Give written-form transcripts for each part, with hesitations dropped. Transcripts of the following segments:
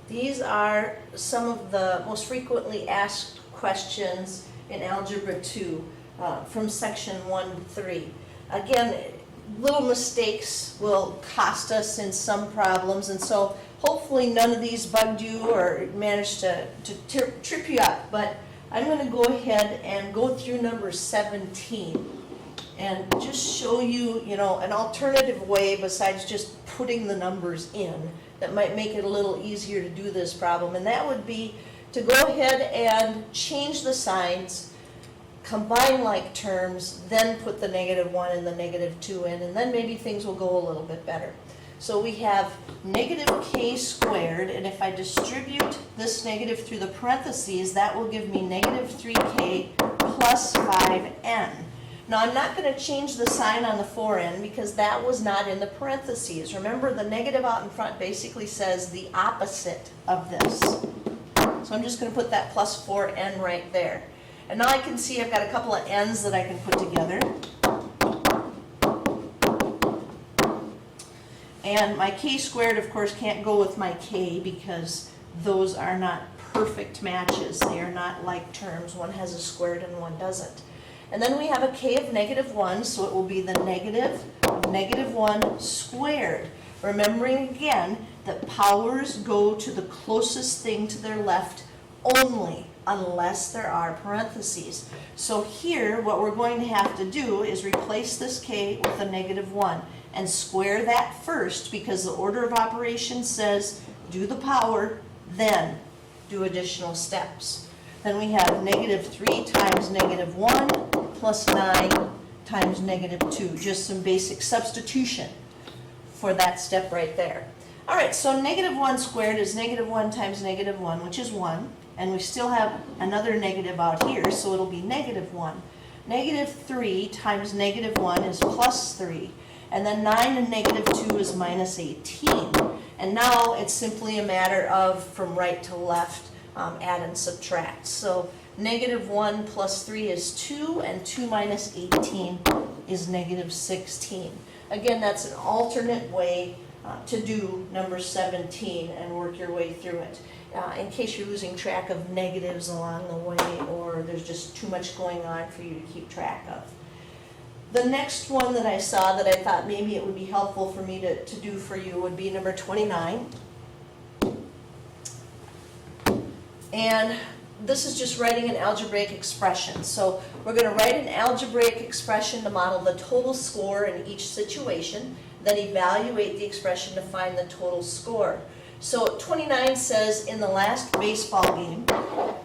These are some of the most frequently asked questions in Algebra 2 from section 1-3. Again, little mistakes will cost us in some problems, and so hopefully none of these bugged you or managed to trip you up. But I'm going to go ahead and go through number 17 and just show you, an alternative way besides just putting the numbers in that might make it a little easier to do this problem. And that would be to go ahead and change the signs, combine like terms, then put the -1 and the -2 in, and then maybe things will go a little bit better. So we have negative k squared, and if I distribute this negative through the parentheses, that will give me negative 3k plus 5n. Now I'm not going to change the sign on the 4n because that was not in the parentheses. Remember, the negative out in front basically says the opposite of this. So I'm just going to put that plus 4n right there. And now I can see I've got a couple of n's that I can put together. And my k squared, of course, can't go with my k because those are not perfect matches. They are not like terms. One has a squared and one doesn't. And then we have a k of -1, so it will be the negative of -1 squared. Remembering again that powers go to the closest thing to their left only, unless there are parentheses. So here, what we're going to have to do is replace this k with a -1 and square that first, because the order of operations says do the power, then do additional steps. Then we have -3 times -1 plus 9 times -2, just some basic substitution for that step right there. All right, so -1 squared is -1 times -1, which is 1. And we still have another negative out here, so it'll be -1. -3 times -1 is plus 3. And then 9 and -2 is minus 18. And now it's simply a matter of, from right to left, add and subtract. So -1 plus 3 is 2, and 2 minus 18 is -16. Again, that's an alternate way to do number 17 and work your way through it. In case you're losing track of negatives along the way, or there's just too much going on for you to keep track of. The next one that I saw that I thought maybe it would be helpful for me to do for you would be number 29. And this is just writing an algebraic expression. So we're going to write an algebraic expression to model the total score in each situation, then evaluate the expression to find the total score. So 29 says, in the last baseball game,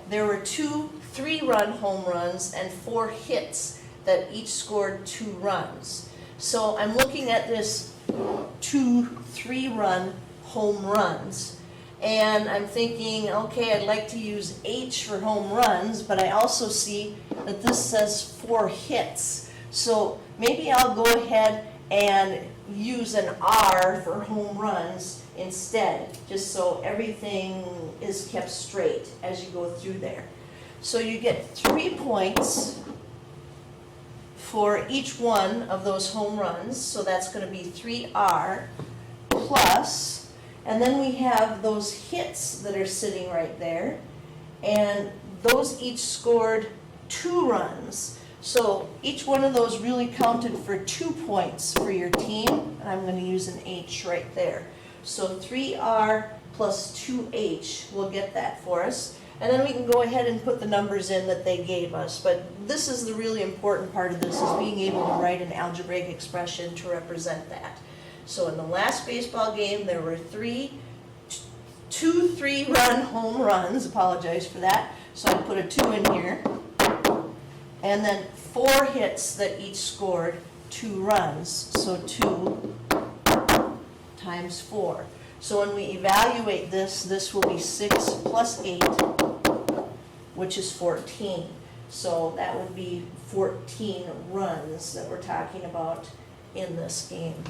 there were 2 3-run home runs and 4 hits that each scored 2 runs. So I'm looking at this 2 3-run home runs, and I'm thinking, okay, I'd like to use H for home runs, but I also see that this says 4 hits. So maybe I'll go ahead and use an R for home runs instead, just so everything is kept straight as you go through there. So you get 3 points for each one of those home runs, so that's going to be 3R plus, and then we have those hits that are sitting right there, and those each scored 2 runs. So each one of those really counted for 2 points for your team, and I'm going to use an H right there. So 3R plus 2H will get that for us. And then we can go ahead and put the numbers in that they gave us. But this is the really important part of this, is being able to write an algebraic expression to represent that. So in the last baseball game, there were 2 3-run home runs. Apologize for that. So I put a 2 in here. And then 4 hits that each scored 2 runs. So 2 times 4. So when we evaluate this, this will be 6 plus 8, which is 14. So that would be 14 runs that we're talking about in this game.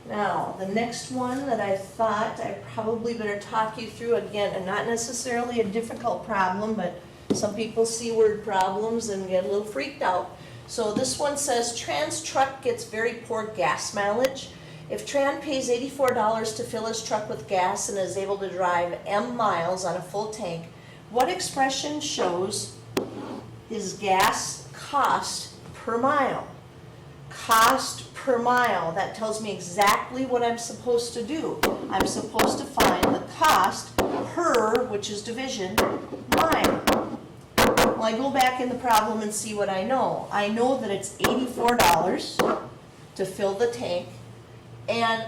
Now, the next one that I thought I probably better talk you through, again, and not necessarily a difficult problem, but some people see word problems and get a little freaked out. So this one says, trans truck gets very poor gas mileage. If Tran pays $84 to fill his truck with gas and is able to drive M miles on a full tank, what expression shows his gas cost per mile? Cost per mile, that tells me exactly what I'm supposed to do. I'm supposed to find the cost per, which is division, mile. Well, I go back in the problem and see what I know. I know that it's $84 to fill the tank, and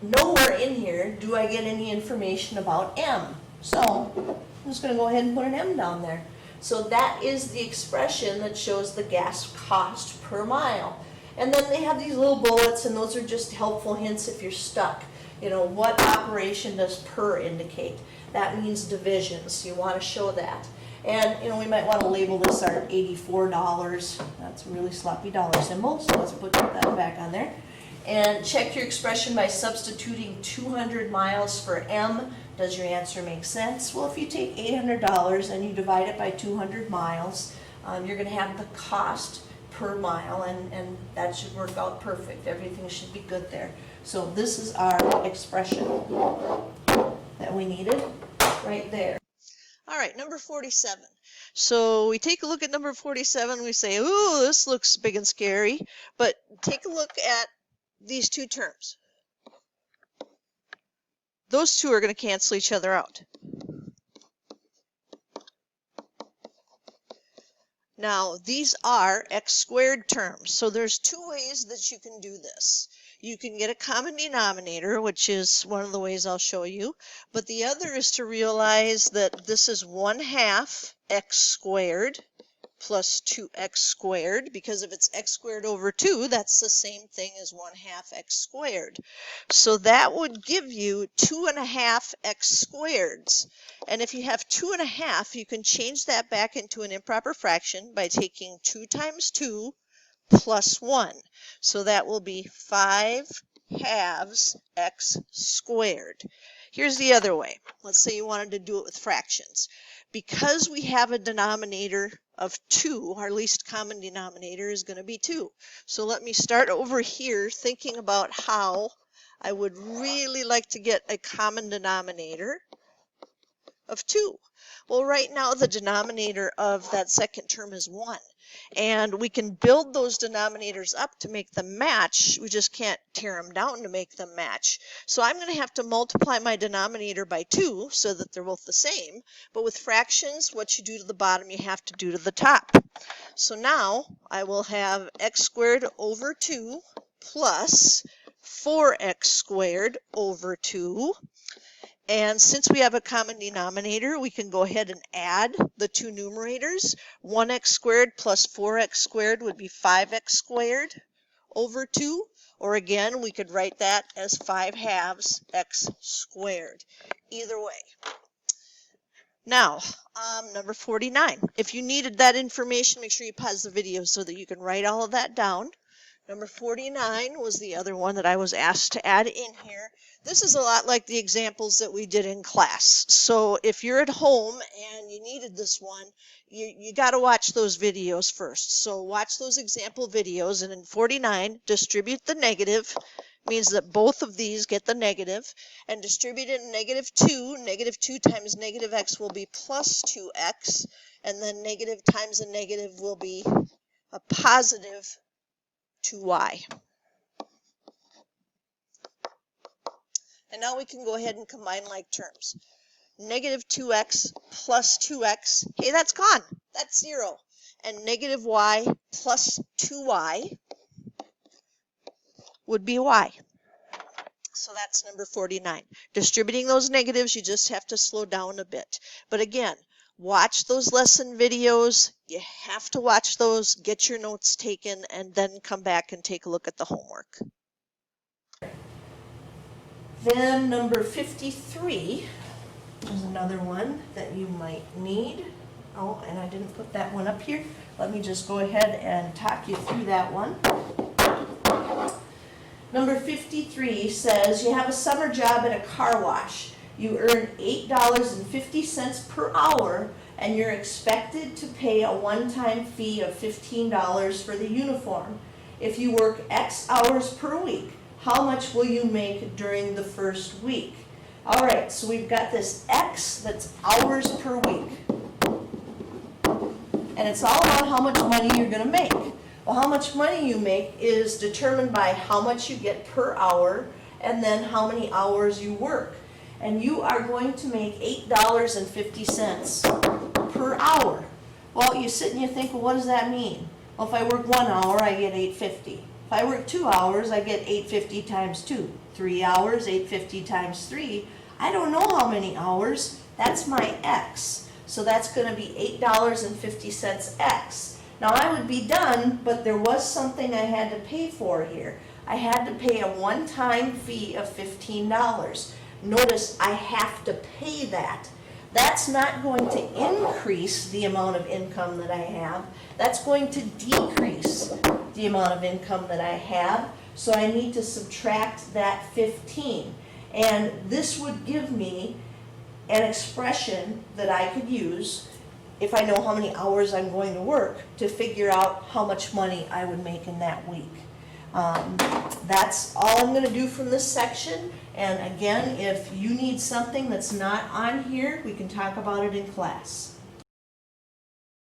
nowhere in here do I get any information about M. So I'm just going to go ahead and put an M down there. So that is the expression that shows the gas cost per mile. And then they have these little bullets, and those are just helpful hints if you're stuck. You know, what operation does per indicate? That means division, so you want to show that. And, you know, we might want to label this our $84. That's a really sloppy dollar symbol, so let's put that back on there. And check your expression by substituting 200 miles for M. Does your answer make sense? Well, if you take $800 and you divide it by 200 miles, you're going to have the cost per mile, and that should work out perfect. Everything should be good there. So this is our expression that we needed right there. All right, number 47. So we take a look at number 47, we say, ooh, this looks big and scary, but take a look at these two terms. Those two are going to cancel each other out. Now, these are x squared terms, so there's two ways that you can do this. You can get a common denominator, which is one of the ways I'll show you, but the other is to realize that this is 1/2 x squared plus 2x squared, because if it's x squared over 2, that's the same thing as 1/2 x squared. So that would give you 2.5 x squareds. And if you have 2.5, you can change that back into an improper fraction by taking 2 times 2 plus 1. So that will be 5/2 x squared. Here's the other way. Let's say you wanted to do it with fractions. Because we have a denominator of 2, our least common denominator is going to be 2. So let me start over here thinking about how I would really like to get a common denominator of 2. Well, right now the denominator of that second term is 1. And we can build those denominators up to make them match. We just can't tear them down to make them match. So I'm going to have to multiply my denominator by 2 so that they're both the same. But with fractions, what you do to the bottom, you have to do to the top. So now I will have x squared over 2 plus 4x squared over 2. And since we have a common denominator, we can go ahead and add the two numerators. 1x squared plus 4x squared would be 5x squared over 2. Or again, we could write that as 5/2 x squared. Either way. Now, number 49. If you needed that information, make sure you pause the video so that you can write all of that down. Number 49 was the other one that I was asked to add in here. This is a lot like the examples that we did in class. So if you're at home and you needed this one, you got to watch those videos first. So watch those example videos, and in 49, distribute the negative. Means that both of these get the negative, and distribute it in -2. -2 times -x will be plus 2x, and then negative times a negative will be a positive 2y. And now we can go ahead and combine like terms. -2x plus 2x, hey, that's gone. That's 0. And -y plus 2y would be y. So that's number 49. Distributing those negatives, you just have to slow down a bit. But again, watch those lesson videos. You have to watch those, get your notes taken, and then come back and take a look at the homework. Then number 53 is another one that you might need. Oh, and I didn't put that one up here. Let me just go ahead and talk you through that one. Number 53 says you have a summer job at a car wash. You earn $8.50 per hour, and you're expected to pay a one-time fee of $15 for the uniform. If you work X hours per week, how much will you make during the first week? All right, so we've got this X that's hours per week. And it's all about how much money you're going to make. Well, how much money you make is determined by how much you get per hour and then how many hours you work. And you are going to make $8.50 per hour. Well, you sit and you think, well, what does that mean? Well, if I work 1 hour, I get $8.50. If I work 2 hours, I get $8.50 times 2. 3 hours, $8.50 times 3. I don't know how many hours. That's my X. So that's going to be $8.50 X. Now I would be done, but there was something I had to pay for here. I had to pay a one-time fee of $15. Notice I have to pay that. That's not going to increase the amount of income that I have. That's going to decrease the amount of income that I have. So I need to subtract that 15. And this would give me an expression that I could use if I know how many hours I'm going to work to figure out how much money I would make in that week. That's all I'm going to do from this section. And again, if you need something that's not on here, we can talk about it in class.